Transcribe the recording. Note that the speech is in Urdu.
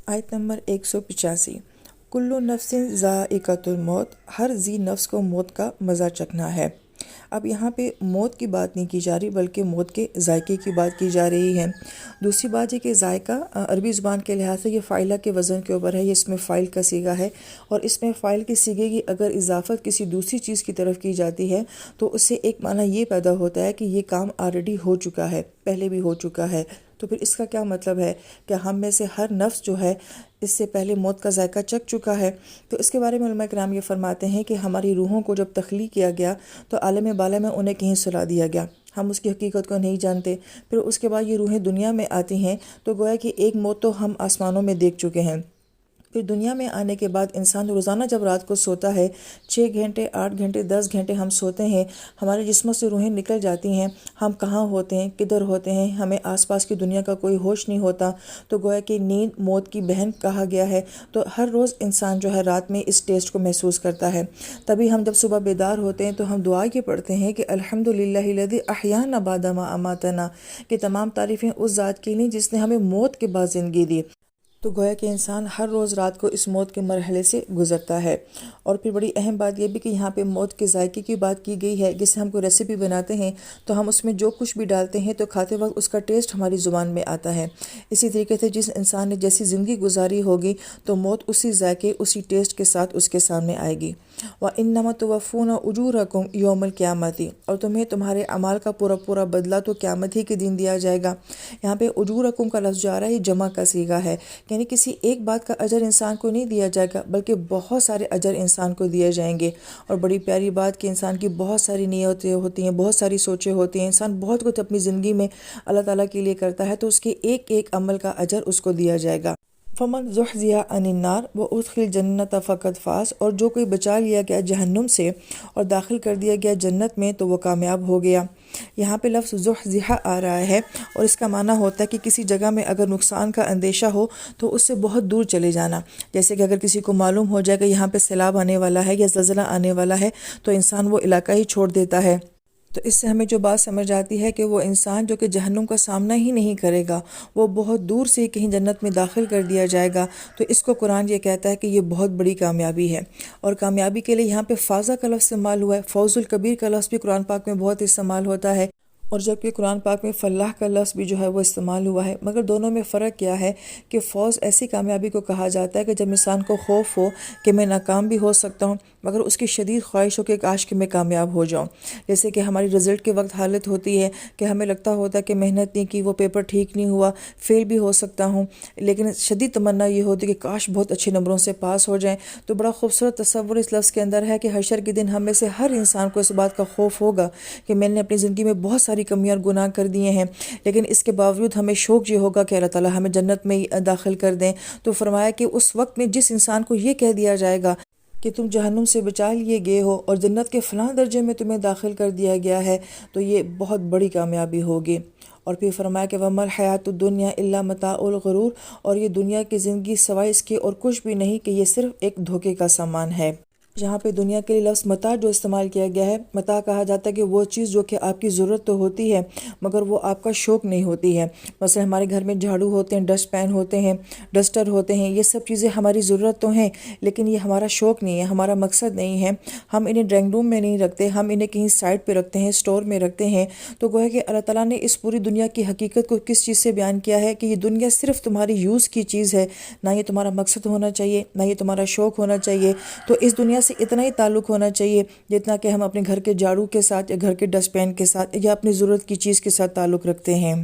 آیت نمبر 185۔ کل نفس ذائقۃ الموت، ہر ذی نفس کو موت کا مزہ چکھنا ہے۔ اب یہاں پہ موت کی بات نہیں کی جا رہی بلکہ موت کے ذائقے کی بات کی جا رہی ہے۔ دوسری بات یہ کہ ذائقہ عربی زبان کے لحاظ سے یہ فاعلہ کے وزن کے اوپر ہے، یہ اس میں فاعل کا صیغہ ہے، اور اس میں فاعل کی صیغے کی اگر اضافت کسی دوسری چیز کی طرف کی جاتی ہے تو اس سے ایک معنی یہ پیدا ہوتا ہے کہ یہ کام آلریڈی ہو چکا ہے، پہلے بھی ہو چکا ہے۔ تو پھر اس کا کیا مطلب ہے کہ ہم میں سے ہر نفس جو ہے اس سے پہلے موت کا ذائقہ چکھ چکا ہے۔ تو اس کے بارے میں علماء کرام یہ فرماتے ہیں کہ ہماری روحوں کو جب تخلیق کیا گیا تو عالم بالا میں انہیں کہیں سلا دیا گیا، ہم اس کی حقیقت کو نہیں جانتے۔ پھر اس کے بعد یہ روحیں دنیا میں آتی ہیں تو گویا کہ ایک موت تو ہم آسمانوں میں دیکھ چکے ہیں۔ پھر دنیا میں آنے کے بعد انسان روزانہ جب رات کو سوتا ہے 6 گھنٹے 8 گھنٹے 10 گھنٹے ہم سوتے ہیں، ہمارے جسموں سے روحیں نکل جاتی ہیں، ہم کہاں ہوتے ہیں، کدھر ہوتے ہیں، ہمیں آس پاس کی دنیا کا کوئی ہوش نہیں ہوتا۔ تو گویا کہ نیند موت کی بہن کہا گیا ہے۔ تو ہر روز انسان جو ہے رات میں اس ٹیسٹ کو محسوس کرتا ہے۔ تبھی ہم جب صبح بیدار ہوتے ہیں تو ہم دعا یہ پڑھتے ہیں کہ الحمدللہ الذی احیانا بعد ما اماتنا، کہ تمام تعریفیں اس ذات کی لیں جس نے ہمیں موت کے بعد زندگی دی۔ تو گویا کہ انسان ہر روز رات کو اس موت کے مرحلے سے گزرتا ہے۔ اور پھر بڑی اہم بات یہ بھی کہ یہاں پہ موت کے ذائقے کی بات کی گئی ہے، جس سے ہم کوئی ریسیپی بناتے ہیں تو ہم اس میں جو کچھ بھی ڈالتے ہیں تو کھاتے وقت اس کا ٹیسٹ ہماری زبان میں آتا ہے۔ اسی طریقے سے جس انسان نے جیسی زندگی گزاری ہوگی تو موت اسی ذائقے اسی ٹیسٹ کے ساتھ اس کے سامنے آئے گی۔ وَإِنَّمَا تُوَفُّونَ أُجُورَكُمْ يَوْمَ الْقِيَامَةِ، اور تمہیں تمہارے اعمال کا پورا پورا بدلہ تو قیامت ہی کے دن دیا جائے گا۔ یہاں پہ اجورکم کا لفظ جو آ رہا ہے یہ جمع کا صیغہ ہے، یعنی کسی ایک بات کا اجر انسان کو نہیں دیا جائے گا بلکہ بہت سارے اجر انسان کو دیے جائیں گے۔ اور بڑی پیاری بات کہ انسان کی بہت ساری نیتیں ہوتی ہیں، بہت ساری سوچیں ہوتی ہیں، انسان بہت کچھ اپنی زندگی میں اللہ تعالیٰ کے لیے کرتا ہے تو اس کے ایک ایک عمل کا اجر اس کو دیا جائے گا۔ فَمَنْ زُحْزِحَ عَنِ النَّارِ وَأُدْخِلَ الْجَنَّةَ فَقَدْ فَازَ، اور جو کوئی بچا لیا گیا جہنم سے اور داخل کر دیا گیا جنت میں تو وہ کامیاب ہو گیا۔ یہاں پہ لفظ زحزح آ رہا ہے اور اس کا معنی ہوتا ہے کہ کسی جگہ میں اگر نقصان کا اندیشہ ہو تو اس سے بہت دور چلے جانا۔ جیسے کہ اگر کسی کو معلوم ہو جائے کہ یہاں پہ سیلاب آنے والا ہے یا زلزلہ آنے والا ہے تو انسان وہ علاقہ ہی چھوڑ دیتا ہے۔ تو اس سے ہمیں جو بات سمجھ آتی ہے کہ وہ انسان جو کہ جہنم کا سامنا ہی نہیں کرے گا وہ بہت دور سے کہیں جنت میں داخل کر دیا جائے گا، تو اس کو قرآن یہ کہتا ہے کہ یہ بہت بڑی کامیابی ہے۔ اور کامیابی کے لیے یہاں پہ فازہ کا لفظ استعمال ہوا ہے، فوز الکبیر کا لفظ بھی قرآن پاک میں بہت استعمال ہوتا ہے، اور جبکہ قرآن پاک میں فلاح کا لفظ بھی جو ہے وہ استعمال ہوا ہے، مگر دونوں میں فرق کیا ہے کہ فوز ایسی کامیابی کو کہا جاتا ہے کہ جب انسان کو خوف ہو کہ میں ناکام بھی ہو سکتا ہوں مگر اس کی شدید خواہش ہو کہ کاش کہ میں کامیاب ہو جاؤں۔ جیسے کہ ہماری رزلٹ کے وقت حالت ہوتی ہے کہ ہمیں لگتا ہوتا ہے کہ محنت نہیں کی، وہ پیپر ٹھیک نہیں ہوا، فیل بھی ہو سکتا ہوں، لیکن شدید تمنا یہ ہوتی ہے کہ کاش بہت اچھے نمبروں سے پاس ہو جائیں۔ تو بڑا خوبصورت تصور اس لفظ کے اندر ہے کہ حشر کے دن ہم میں سے ہر انسان کو اس بات کا خوف ہوگا کہ میں نے اپنی زندگی میں بہت ساری کمیاں اور گناہ کر دیے ہیں، لیکن اس کے باوجود ہمیں شوق یہ ہوگا کہ اللہ تعالیٰ ہمیں جنت میں داخل کر دیں۔ تو فرمایا کہ اس وقت میں جس انسان کو یہ کہہ دیا جائے گا کہ تم جہنم سے بچا لیے گئے ہو اور جنت کے فلاں درجے میں تمہیں داخل کر دیا گیا ہے تو یہ بہت بڑی کامیابی ہوگی۔ اور پھر فرمایا کہ وَمَا الْحَيَاةُ الدُّنْيَا إِلَّا مَتَاعُ الْغُرُورِ، اور یہ دنیا کی زندگی سوائے اس کے اور کچھ بھی نہیں کہ یہ صرف ایک دھوکے کا سامان ہے۔ جہاں پہ دنیا کے لیے لفظ متاع جو استعمال کیا گیا ہے، متاع کہا جاتا ہے کہ وہ چیز جو کہ آپ کی ضرورت تو ہوتی ہے مگر وہ آپ کا شوق نہیں ہوتی ہے۔ مثلا ہمارے گھر میں جھاڑو ہوتے ہیں، ڈسٹ پین ہوتے ہیں، ڈسٹر ہوتے ہیں، یہ سب چیزیں ہماری ضرورت تو ہیں لیکن یہ ہمارا شوق نہیں ہے، ہمارا مقصد نہیں ہے۔ ہم انہیں ڈرائنگ روم میں نہیں رکھتے، ہم انہیں کہیں سائڈ پہ رکھتے ہیں، اسٹور میں رکھتے ہیں۔ تو گویا کہ اللہ تعالیٰ نے اس پوری دنیا کی حقیقت کو کس چیز سے بیان کیا ہے کہ یہ دنیا صرف تمہاری یوز کی چیز ہے، نہ یہ تمہارا مقصد ہونا چاہیے، نہ یہ تمہارا شوق ہونا چاہیے۔ تو اس دنیا سے اتنا ہی تعلق ہونا چاہیے جتنا کہ ہم اپنے گھر کے جھاڑو کے ساتھ یا گھر کے ڈسٹ بین کے ساتھ یا اپنی ضرورت کی چیز کے ساتھ تعلق رکھتے ہیں۔